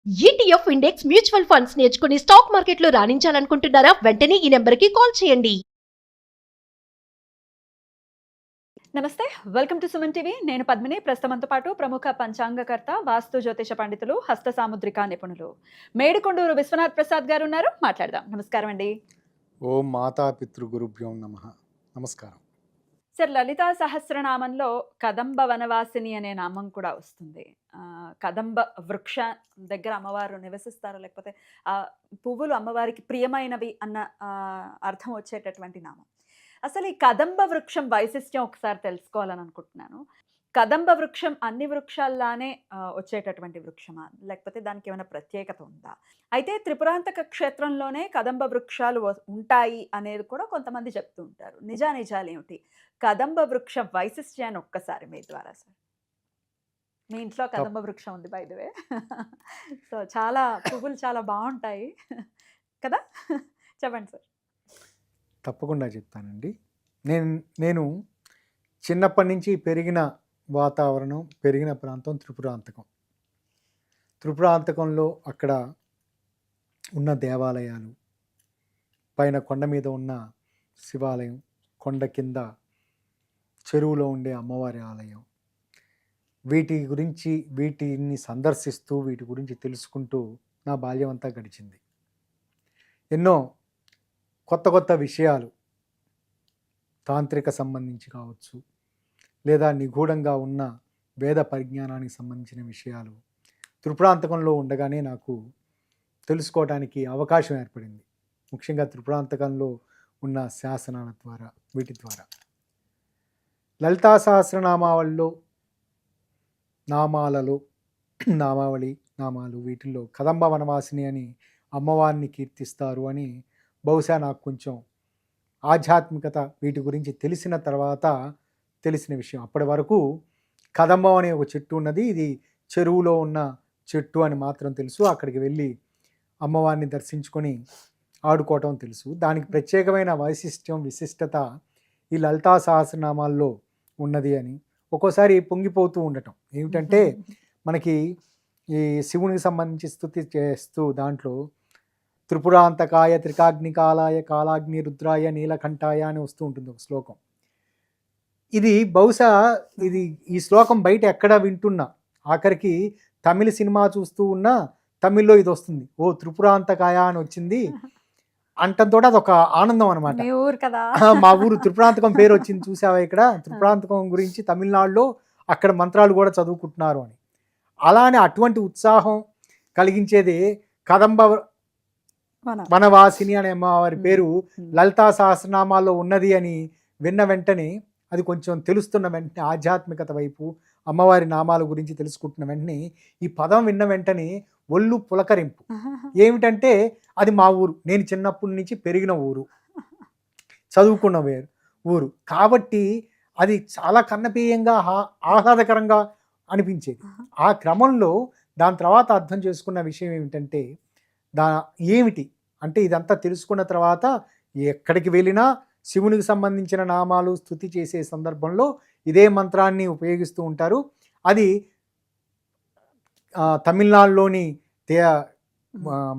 ETF index mutual funds నేర్చుకుని stock మార్కెట్లో రాణించాలనుకుంటున్నారా? వెంటనే ఈ నెంబర్కి కాల్ చేయండి. నమస్తే, వెల్కమ్ టు సుమన్ టీవీ. నేను పద్మిని. ప్రస్తుతంతో పాటు ప్రముఖ పంచాంగకర్త, వాస్తు జ్యోతిష పండితులు, హస్త సాముద్రిక నిపుణులు మేడికొండూరు విశ్వనాథ్ ప్రసాద్ గారు ఉన్నారు. మాట్లాడదాం. నమస్కారం అండి. ఓం మాతా పితృగురుభ్యో నమః. నమస్కారం. సార్, లలితా సహస్రనామంలో కదంబ వనవాసిని అనే నామం కూడా వస్తుంది. కదంబ వృక్ష దగ్గర అమ్మవారు నివసిస్తారు, లేకపోతే ఆ పువ్వులు అమ్మవారికి ప్రియమైనవి అన్న అర్థం వచ్చేటటువంటి నామం. అసలు ఈ కదంబ వృక్షం వైశిష్ట్యం ఒకసారి తెలుసుకోవాలని అనుకుంటున్నాను. కదంబ వృక్షం అన్ని వృక్షాల్లానే వచ్చేటటువంటి వృక్షమా, లేకపోతే దానికి ఏమైనా ప్రత్యేకత ఉందా? అయితే త్రిపురాంతక క్షేత్రంలోనే కదంబ వృక్షాలు ఉంటాయి అనేది కూడా కొంతమంది చెప్తూ ఉంటారు. నిజాలు ఏమిటి? కదంబ వృక్ష వైశిష్ట్యాన్ని ఒక్కసారి మీ ద్వారా సార్. మీ ఇంట్లో కదంబ వృక్షం ఉంది బై ది వే. సో చాలా పువ్వులు చాలా బాగుంటాయి కదా, చెప్పండి సార్. తప్పకుండా చెప్తానండి. నేను చిన్నప్పటి నుంచి పెరిగిన వాతావరణం, పెరిగిన ప్రాంతం త్రిపురాంతకం. త్రిపురాంతకంలో అక్కడ ఉన్న దేవాలయాలు, పైన కొండ మీద ఉన్న శివాలయం, కొండ కింద చెరువులో ఉండే అమ్మవారి ఆలయం, వీటిని సందర్శిస్తూ వీటి గురించి తెలుసుకుంటూ నా బాల్యం అంతా గడిచింది. ఎన్నో కొత్త విషయాలు, తాంత్రిక సంబంధించి కావచ్చు, లేదా నిగూఢంగా ఉన్న వేద పరిజ్ఞానానికి సంబంధించిన విషయాలు త్రిపురాంతకంలో ఉండగానే నాకు తెలుసుకోవడానికి అవకాశం ఏర్పడింది. ముఖ్యంగా త్రిపురాంతకంలో ఉన్న శాసనాల ద్వారా, వీటి ద్వారా. లలితా సహస్రనామావళిలో నామాలు వీటిల్లో కదంబ వనవాసిని అని అమ్మవారిని కీర్తిస్తారు అని బహుశా నాకు కొంచెం ఆధ్యాత్మికత వీటి గురించి తెలిసిన తర్వాత తెలిసిన విషయం. అప్పటి వరకు కదంబం అనే ఒక చెట్టు ఉన్నది, ఇది చెరువులో ఉన్న చెట్టు అని మాత్రం తెలుసు. అక్కడికి వెళ్ళి అమ్మవారిని దర్శించుకొని ఆడుకోవటం తెలుసు. దానికి ప్రత్యేకమైన విశిష్టత ఈ లలితా సహస్రనామాల్లో ఉన్నది అని ఒక్కోసారి పొంగిపోతూ ఉండటం. ఏమిటంటే మనకి ఈ శివునికి సంబంధించి స్తుతి చేస్తూ దాంట్లో త్రిపురాంతకాయ త్రికాగ్నికాలాయ కాలాగ్ని రుద్రాయ నీలకంఠాయ అని వస్తూ ఉంటుంది ఒక శ్లోకం. ఇది బహుశా ఈ శ్లోకం బయట ఎక్కడ వింటున్నా, ఆఖరికి తమిళ సినిమా చూస్తూ ఉన్నా తమిళ్లో ఇది వస్తుంది, ఓ త్రిపురాంతకాయ అని వచ్చింది అంటంతో అదొక ఆనందం అనమాట. మా ఊరు త్రిపురాంతకం పేరు వచ్చింది చూసావా, ఇక్కడ త్రిపురాంతకం గురించి తమిళనాడులో అక్కడ మంత్రాలు కూడా చదువుకుంటున్నారు అని. అలానే అటువంటి ఉత్సాహం కలిగించేది కదంబ వనవాసిని అనే అమ్మవారి పేరు లలితా సహస్రనామాల్లో ఉన్నది అని విన్న వెంటనే, అది కొంచెం తెలుస్తున్న వెంటనే, ఆధ్యాత్మికత వైపు అమ్మవారి నామాల గురించి తెలుసుకుంటున్న వెంటనే, ఈ పదం విన్న వెంటనే ఒళ్ళు పులకరింపు. ఏమిటంటే అది మా ఊరు, నేను చిన్నప్పటి నుంచి పెరిగిన ఊరు, చదువుకున్న ఊరు కాబట్టి అది చాలా కన్నపేయంగా ఆహ్లాదకరంగా అనిపించేది. ఆ క్రమంలో దాని తర్వాత అర్థం చేసుకున్న విషయం ఏమిటంటే, ఏమిటి అంటే ఇదంతా తెలుసుకున్న తర్వాత ఎక్కడికి వెళ్ళినా శివునికి సంబంధించిన నామాలు స్తుతి చేసే సందర్భంలో ఇదే మంత్రాన్ని ఉపయోగిస్తూ ఉంటారు. అది తమిళనాడులోని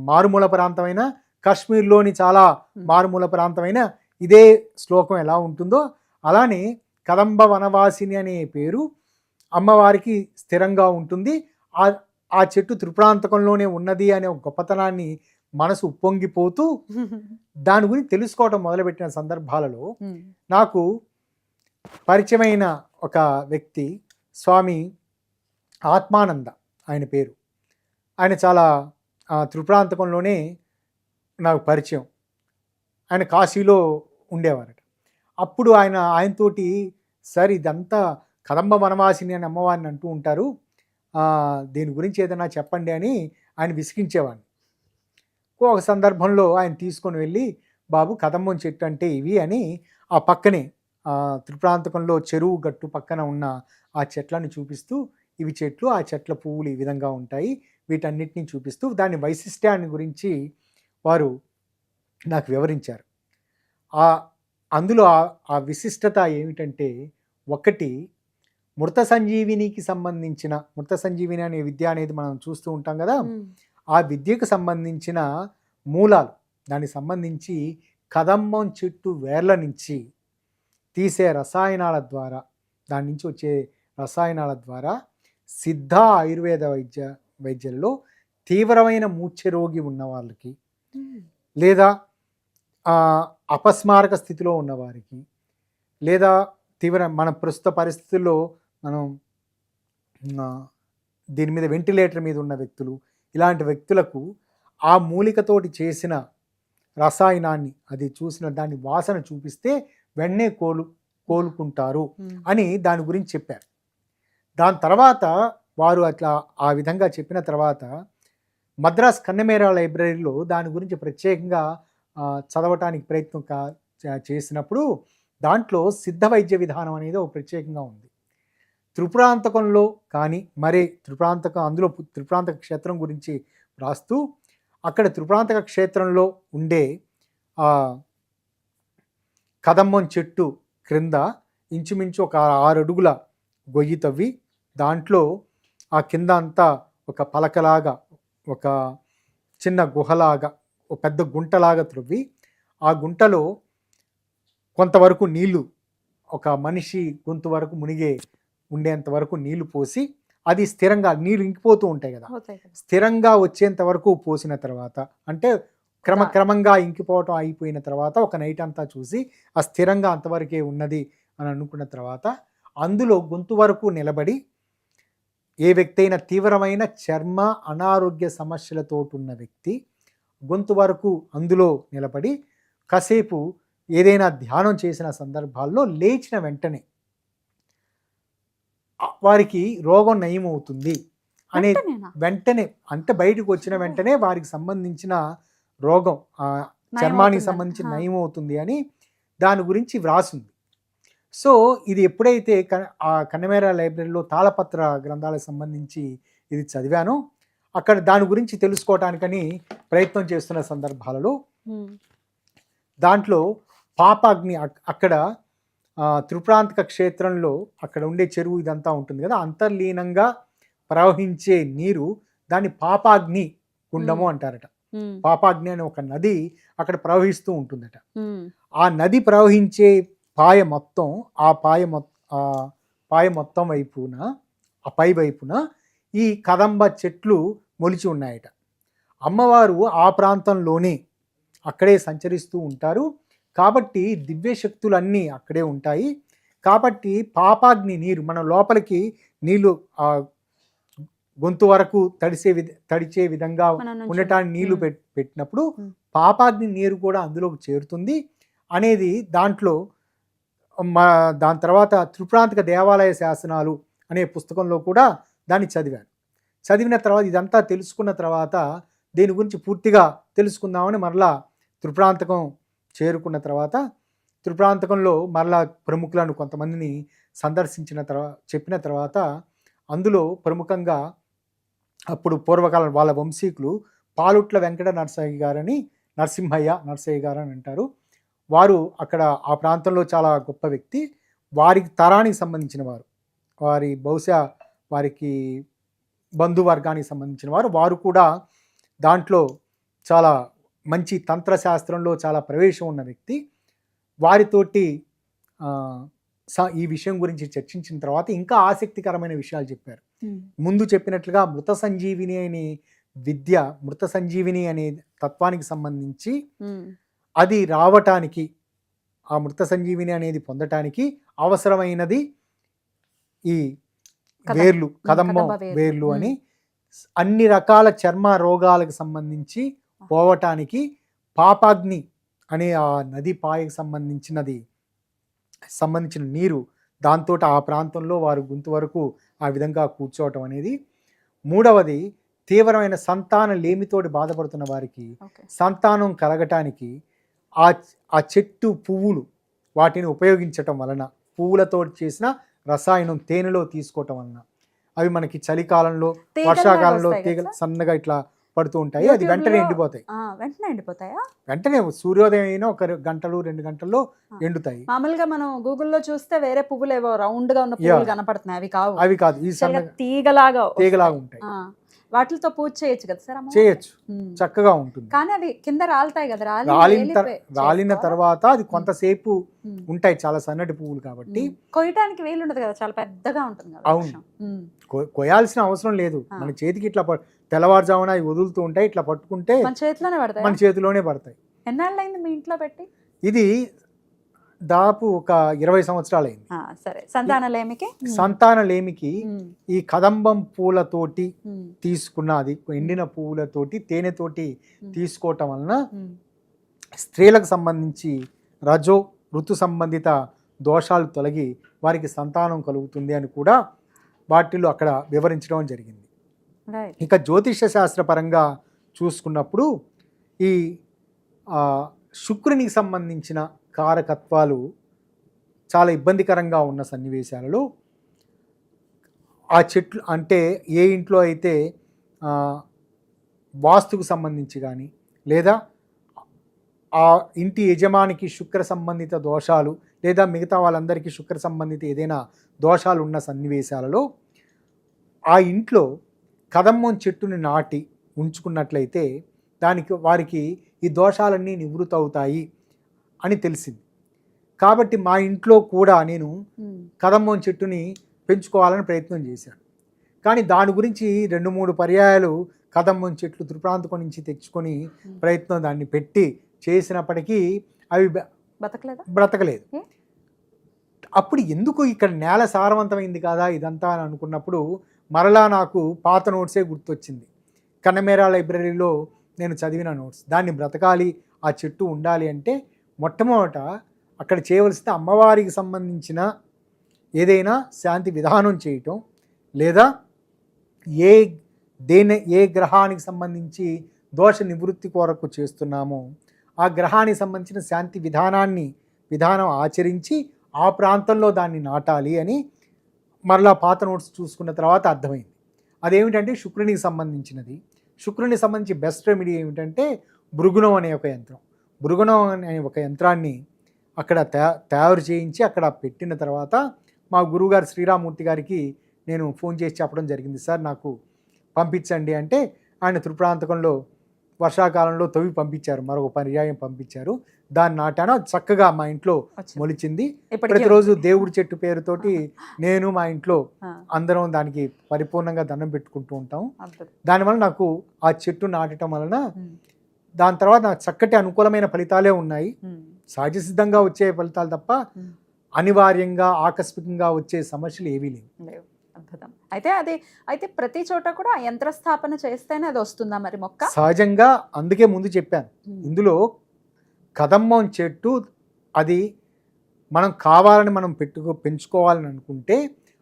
మారుమూల ప్రాంతమైన, కాశ్మీర్లోని చాలా మారుమూల ప్రాంతమైన ఇదే శ్లోకం ఎలా ఉంటుందో అలానే కదంబ వనవాసిని అనే పేరు అమ్మవారికి స్థిరంగా ఉంటుంది. ఆ చెట్టు త్రిపురాంతకంలోనే ఉన్నది అనే ఒక గొప్పతనాన్ని మనసు ఉప్పొంగిపోతూ దాని గురించి తెలుసుకోవటం మొదలుపెట్టిన సందర్భాలలో నాకు పరిచయమైన ఒక వ్యక్తి స్వామి ఆత్మానంద, ఆయన పేరు. ఆయన చాలా త్రిపురాంతకంలోనే నాకు పరిచయం. ఆయన కాశీలో ఉండేవారట. అప్పుడు ఆయనతోటి, సార్ ఇదంతా కదంబ వనవాసిని అని అమ్మవారిని అంటూ ఉంటారు, దీని గురించి ఏదైనా చెప్పండి అని ఆయన విసిగించేవాడిని. ఒక సందర్భంలో ఆయన తీసుకొని వెళ్ళి, బాబు కదంబం చెట్టు అంటే ఇవి అని ఆ పక్కనే త్రిపురాంతకంలో చెరువు గట్టు పక్కన ఉన్న ఆ చెట్లను చూపిస్తూ, ఇవి చెట్లు, ఆ చెట్ల పువ్వులు ఈ విధంగా ఉంటాయి, వీటన్నిటిని చూపిస్తూ దాని వైశిష్ట్యాన్ని గురించి వారు నాకు వివరించారు. అందులో ఆ విశిష్టత ఏమిటంటే, ఒకటి మృత సంజీవినికి సంబంధించిన, మృత సంజీవిని అనే విద్య అనేది మనం చూస్తూ ఉంటాం కదా, ఆ విద్యకు సంబంధించిన మూలాలు, దానికి సంబంధించి కదంబం చెట్టు వేర్ల నుంచి తీసే రసాయనాల ద్వారా, దాని నుంచి వచ్చే రసాయనాల ద్వారా సిద్ధ ఆయుర్వేద వైద్యంలో తీవ్రమైన మూర్ఛరోగి ఉన్న వాళ్ళకి, లేదా అపస్మారక స్థితిలో ఉన్నవారికి, లేదా మన ప్రస్తుత పరిస్థితుల్లో మనం దీని మీద వెంటిలేటర్ మీద ఉన్న వ్యక్తులు, ఇలాంటి వ్యక్తులకు ఆ మూలికతోటి చేసిన రసాయనాన్ని అది చూసిన దాన్ని వాసన చూపిస్తే వెంటనే కోలుకుంటారు అని దాని గురించి చెప్పారు. దాని తర్వాత వారు అట్లా ఆ విధంగా చెప్పిన తర్వాత మద్రాస్ కన్నమేరా లైబ్రరీలో దాని గురించి ప్రత్యేకంగా చదవటానికి ప్రయత్నం చేసినప్పుడు దాంట్లో సిద్ధ వైద్య విధానం అనేది ఒక ప్రత్యేకంగా ఉంది. త్రిపురాంతకంలో కానీ మరే అందులో త్రిపురాంతక క్షేత్రం గురించి రాస్తూ అక్కడ త్రిపురాంతక క్షేత్రంలో ఉండే కదంబం చెట్టు క్రింద ఇంచుమించు ఒక 6 అడుగుల గొయ్యి తవ్వి దాంట్లో ఆ కింద అంతా ఒక పలకలాగా, ఒక చిన్న గుహలాగా, ఒక పెద్ద గుంటలాగా త్రవ్వి ఆ గుంటలో కొంతవరకు నీళ్లు, ఒక మనిషి గొంతు వరకు ఉండేంత వరకు నీళ్లు పోసి, అది స్థిరంగా నీళ్ళు ఇంకిపోతూ ఉంటాయి కదా, స్థిరంగా వచ్చేంత వరకు పోసిన తర్వాత, అంటే క్రమంగా ఇంకిపోవటం అయిపోయిన తర్వాత ఒక నైట్ అంతా చూసి ఆ స్థిరంగా అంతవరకే ఉన్నది అని అనుకున్న తర్వాత అందులో గొంతు వరకు నిలబడి ఏ వ్యక్తి అయినా తీవ్రమైన చర్మ అనారోగ్య సమస్యలతో ఉన్న వ్యక్తి గొంతు వరకు అందులో నిలబడి కాసేపు ఏదైనా ధ్యానం చేసిన సందర్భాల్లో లేచిన వెంటనే వారికి రోగం నయమవుతుంది అనే వెంటనే, అంటే బయటకు వచ్చిన వెంటనే వారికి సంబంధించిన రోగం చర్మానికి సంబంధించిన నయమవుతుంది అని దాని గురించి వ్రాసింది. సో ఇది ఎప్పుడైతే ఆ కన్నమేరా లైబ్రరీలో తాళపత్ర గ్రంథాలకు సంబంధించి ఇది చదివానో అక్కడ దాని గురించి తెలుసుకోవటానికని ప్రయత్నం చేస్తున్న సందర్భాలలో దాంట్లో పాపాగ్ని, అక్కడ త్రిపురాంతక క్షేత్రంలో అక్కడ ఉండే చెరువు ఇదంతా ఉంటుంది కదా, అంతర్లీనంగా ప్రవహించే నీరు దాన్ని పాపాగ్ని కుండము అంటారట. పాపాగ్ని అనే ఒక నది అక్కడ ప్రవహిస్తూ ఉంటుందట. ఆ నది ప్రవహించే పాయ మొత్తం, ఆ పాయ మొత్తం వైపున, ఆ పై వైపున ఈ కదంబ చెట్లు మొలిచి ఉన్నాయట. అమ్మవారు ఆ ప్రాంతంలోనే అక్కడే సంచరిస్తూ ఉంటారు కాబట్టి దివ్యశక్తులన్నీ అక్కడే ఉంటాయి. కాబట్టి పాపాగ్ని నీరు మన లోపలికి నీళ్లు గొంతు వరకు తడిచే విధంగా ఉండటానికి నీళ్లు పెట్టినప్పుడు పాపాగ్ని నీరు కూడా అందులోకి చేరుతుంది అనేది దాంట్లో దాని తర్వాత త్రిపురాంతక దేవాలయ శాసనాలు అనే పుస్తకంలో కూడా దాన్ని చదివిన తర్వాత ఇదంతా తెలుసుకున్న తర్వాత దీని గురించి పూర్తిగా తెలుసుకుందామని మరలా త్రిపురాంతకం చేరుకున్న తర్వాత త్రిపురాంతకంలో మరలా ప్రముఖులను కొంతమందిని సందర్శించిన చెప్పిన తర్వాత అందులో ప్రముఖంగా అప్పుడు పూర్వకాలం వాళ్ళ వంశీకులు పాలుట్ల వెంకట నరసింహయ్య గారు అని అంటారు. వారు అక్కడ ఆ ప్రాంతంలో చాలా గొప్ప వ్యక్తి. వారికి తరానికి సంబంధించిన వారు, బహుశా వారికి బంధువర్గానికి సంబంధించిన వారు కూడా దాంట్లో చాలా మంచి తంత్రశాస్త్రంలో చాలా ప్రవేశం ఉన్న వ్యక్తి. వారితోటి ఈ విషయం గురించి చర్చించిన తర్వాత ఇంకా ఆసక్తికరమైన విషయాలు చెప్పారు. ముందు చెప్పినట్లుగా మృత సంజీవిని అనే తత్వానికి సంబంధించి అది రావటానికి, ఆ మృత సంజీవిని అనేది పొందటానికి అవసరమైనది ఈ వేర్లు, కదంబం వేర్లు అని, అన్ని రకాల చర్మ రోగాలకు సంబంధించి పోవటానికి పాపాగ్ని అనే ఆ నది పాయకు సంబంధించిన నీరు, దాంతో ఆ ప్రాంతంలో వారు గొంతు వరకు ఆ విధంగా కూర్చోవటం అనేది. మూడవది తీవ్రమైన సంతాన లేమితోటి బాధపడుతున్న వారికి సంతానం కలగటానికి ఆ చెట్టు పువ్వులు వాటిని ఉపయోగించటం వలన, పువ్వులతో చేసిన రసాయనం తేనెలో తీసుకోవటం వలన అవి మనకి చలికాలంలో వర్షాకాలంలో తీగలు సన్నగా ఇట్లా పడుతూ ఉంటాయి. అది వెంటనే ఎండిపోతాయి. వెంటనే సూర్యోదయం అయినా 1 గంటలు 2 గంటల్లో ఎండుతాయి. మామూలుగా మనం గూగుల్లో చూస్తే వేరే పువ్వులు ఏవో రౌండ్ గా ఉన్న పువ్వులు కనపడుతున్నాయి, అవి కావు. ఈ తీగలాగా తీగలాగా ఉంటాయి. వాటితో పూజ చేయొచ్చు కదా సార్ అమ్మవారు? చేయొచ్చు, ఉమ్. చక్కగా ఉంటుంది. కానీ అది కింద రాలుతాయి కదా, రాలిన తర్వాత అది కొంతసేపు ఉమ్. ఉంటాయి, చాలా సన్నటి పువ్వులు కాబట్టి. కొయ్యటానికి వీలు ఉండదు కదా, చాలా పెద్దగా ఉంటుంది కదా అవును. వృక్షం. ఉమ్. కొయ్యాల్సిన అవసరం లేదు, ఆ. మన చేతికి ఇట్లా తెల్లవారుజామున అవి వదులుతూ ఉంటాయి, ఇట్లా పట్టుకుంటే మన చేతిలోనే పడతాయి. మన చేతిలోనే పడతాయి. ఎన్నాళ్ళైంది మీ ఇంట్లో పెట్టి? ఇది దాదాపు ఒక 20 సంవత్సరాలు అయింది. సరే, సంతానలేమికి సంతానలేమికి ఈ కదంబం పూలతోటి తీసుకున్న, అది ఎండిన పువ్వులతోటి తేనెతోటి తీసుకోవటం వలన స్త్రీలకు సంబంధించి ఋతు సంబంధిత దోషాలు తొలగి వారికి సంతానం కలుగుతుంది అని కూడా వాటిలో అక్కడ వివరించడం జరిగింది. ఇక జ్యోతిష శాస్త్రపరంగా చూసుకున్నప్పుడు ఈ శుక్రునికి సంబంధించిన కారకత్వాలు చాలా ఇబ్బందికరంగా ఉన్న సన్నివేశాలలో ఆ చెట్లు అంటే ఏ ఇంట్లో అయితే వాస్తుకు సంబంధించి కానీ లేదా ఆ ఇంటి యజమానికి శుక్ర సంబంధిత దోషాలు లేదా మిగతా వాళ్ళందరికీ శుక్ర సంబంధిత ఏదైనా దోషాలు ఉన్న సన్నివేశాలలో ఆ ఇంట్లో కదమ్మం చెట్టుని నాటి ఉంచుకున్నట్లయితే వారికి ఈ దోషాలన్నీ నివృత్తి అవుతాయి అని తెలిసింది. కాబట్టి మా ఇంట్లో కూడా నేను కదమ్మం చెట్టుని పెంచుకోవాలని ప్రయత్నం చేశాను. కానీ దాని గురించి 2-3 పర్యాయాలు కదమ్మం చెట్లు త్రిప్రాంతకం నుంచి తెచ్చుకొని ప్రయత్నం దాన్ని పెట్టి చేసినప్పటికీ అవి బ్రతకలేదు. అప్పుడు ఎందుకు ఇక్కడ నేల సారవంతమైంది కాదా ఇదంతా అని అనుకున్నప్పుడు మరలా నాకు పాత నోట్సే గుర్తొచ్చింది. కన్నమేరా లైబ్రరీలో నేను చదివిన నోట్స్. దాన్ని బ్రతకాలి, ఆ చెట్టు ఉండాలి అంటే మొట్టమొదట అక్కడ చేయవలసిన అమ్మవారికి సంబంధించిన ఏదైనా శాంతి విధానం చేయటం, లేదా ఏ గ్రహానికి సంబంధించి దోష నివృత్తి కొరకు చేస్తున్నామో ఆ గ్రహానికి సంబంధించిన శాంతి విధానం ఆచరించి ఆ ప్రాంతంలో దాన్ని నాటాలి అని మరలా పాత నోట్స్ చూసుకున్న తర్వాత అర్థమైంది. అదేమిటంటే శుక్రునికి సంబంధించినది. శుక్రునికి సంబంధించి బెస్ట్ రెమెడీ ఏమిటంటే భృగుణం అనే ఒక యంత్రం. భృగుణం అనే ఒక యంత్రాన్ని అక్కడ తయారు చేయించి అక్కడ పెట్టిన తర్వాత మా గురువుగారు శ్రీరామూర్తి గారికి నేను ఫోన్ చేసి చెప్పడం జరిగింది. సార్ నాకు పంపించండి అంటే ఆయన త్రిప్రాంతకంలో వర్షాకాలంలో తవ్వి పంపించారు, మరొక పర్యాయం పంపించారు. దాన్ని నాటాను, చక్కగా మా ఇంట్లో మొలిచింది. ప్రతిరోజు దేవుడి చెట్టు పేరుతోటి నేను మా ఇంట్లో అందరం దానికి పరిపూర్ణంగా దండం పెట్టుకుంటూ ఉంటాం. దానివల్ల నాకు ఆ చెట్టు నాటడం వలన దాని తర్వాత నాకు చక్కటి అనుకూలమైన ఫలితాలే ఉన్నాయి. సహజ సిద్ధంగా వచ్చే ఫలితాలు తప్ప అనివార్యంగా ఆకస్మికంగా వచ్చే సమస్యలు ఏవీ లేవు. అద్భుతం. అయితే ప్రతి చోట కూడా యంత్రస్థాపన చేస్తేనే అది వస్తుందా మరి మొక్క? సహజంగా, అందుకే ముందు చెప్పాను, ఇందులో కదమ్మం చెట్టు అది మనం కావాలని మనం పెంచుకోవాలని అనుకుంటే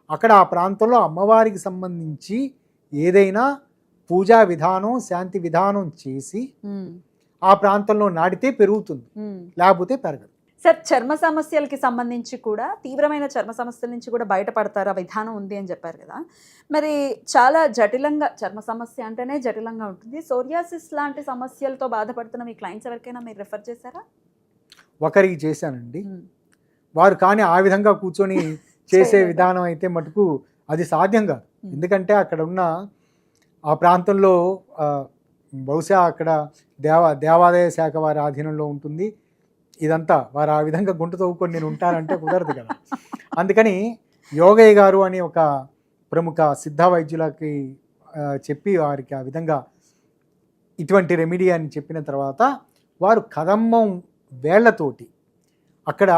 అక్కడ ఆ ప్రాంతంలో అమ్మవారికి సంబంధించి ఏదైనా పూజా విధానం, శాంతి విధానం చేసి ఆ ప్రాంతంలో నాటితే పెరుగుతుంది, లేకపోతే పెరగదు. సార్, చర్మ సమస్యలకి సంబంధించి కూడా, తీవ్రమైన చర్మ సమస్యల నుంచి కూడా బయటపడతారు ఆ విధానం ఉంది అని చెప్పారు కదా. మరి చాలా జటిలంగా, చర్మ సమస్య అంటేనే జటిలంగా ఉంటుంది. సోరియాసిస్ లాంటి సమస్యలతో బాధపడుతున్న మీ క్లయింట్స్ ఎవరికైనా మీరు రెఫర్ చేశారా? ఒకరికి చేశానండి. వారు కానీ ఆ విధంగా కూర్చొని చేసే విధానం అయితే మటుకు అది సాధ్యం కాదు. ఎందుకంటే అక్కడ ఉన్న ఆ ప్రాంతంలో బహుశా అక్కడ దేవాదాయ శాఖ వారి ఆధీనంలో ఉంటుంది ఇదంతా. వారు ఆ విధంగా గుంట తవ్వుకొని నేను ఉంటానంటే కుదరదు కదా. అందుకని యోగయ్య గారు అని ఒక ప్రముఖ సిద్ధ వైద్యులకి చెప్పి వారికి ఆ విధంగా ఇటువంటి రెమెడీ అని చెప్పిన తర్వాత వారు కదమ్మం వేళ్లతోటి అక్కడ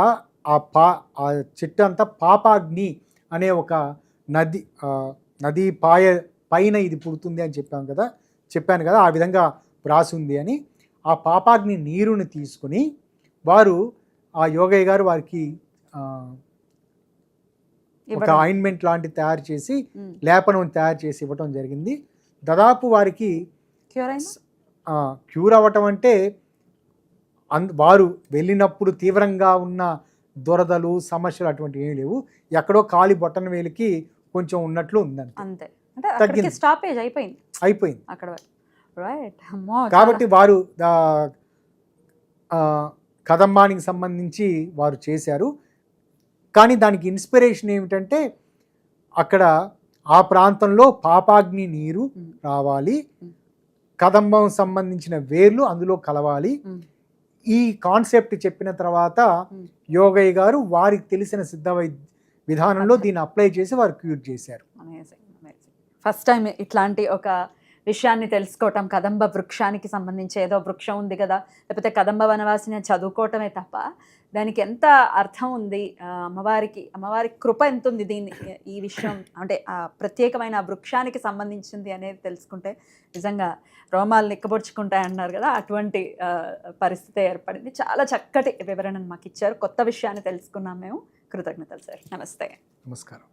ఆ చెట్టు అంతా పాపాగ్ని అనే ఒక నది పైన ఇది పుడుతుంది అని చెప్పాను కదా ఆ విధంగా రాసి ఉంది అని. ఆ పాపాగ్ని నీరుని తీసుకుని వారు ఆ యోగయ్య గారు వారికి ఒక ఆయింట్మెంట్ లాంటి తయారు చేసి లేపనం తయారు చేసి ఇవ్వటం జరిగింది. దాదాపు వారికి క్యూర్ అవ్వటం అంటే వారు వెళ్ళినప్పుడు తీవ్రంగా ఉన్న దురదలు సమస్యలు అటువంటి ఏమి లేవు. ఎక్కడో కాలి బొట్టన వేలికి కొంచెం ఉన్నట్లు ఉందంటే తగ్గింది, స్టాపేజ్ అయిపోయింది అక్కడ. కాబట్టి వారు కదంబానికి సంబంధించి వారు చేశారు. కానీ దానికి ఇన్స్పిరేషన్ ఏమిటంటే అక్కడ ఆ ప్రాంతంలో పాపాగ్ని నీరు ఉమ్, రావాలి, ఉమ్. కదంబం సంబంధించిన వేర్లు అందులో కలవాలి. ఉమ్, ఈ కాన్సెప్ట్ చెప్పిన తర్వాత ఉమ్. యోగయ్య గారు వారికి తెలిసిన సిద్ధ విధానంలో దీన్ని అప్లై చేసి వారు క్యూర్ చేశారు. Amazing, amazing. ఫస్ట్ టైం ఇట్లాంటి ఒక విషయాన్ని తెలుసుకోవటం, కదంబ వృక్షానికి సంబంధించి ఏదో వృక్షం ఉంది కదా, లేకపోతే కదంబ వనవాసిని అని చదువుకోవటమే తప్ప దానికి ఎంత అర్థం ఉంది, అమ్మవారి కృప ఎంత ఉంది దీన్ని, ఈ విషయం అంటే ఆ ప్రత్యేకమైన ఆ వృక్షానికి సంబంధించింది అనేది తెలుసుకుంటే నిజంగా రోమాలు నిక్కబొడుచుకుంటాయి అన్నారు కదా, అటువంటి పరిస్థితి ఏర్పడింది. చాలా చక్కటి వివరణను మాకు ఇచ్చారు. కొత్త విషయాన్ని తెలుసుకున్నాం మేము. కృతజ్ఞతలు సార్. నమస్తే. నమస్కారం.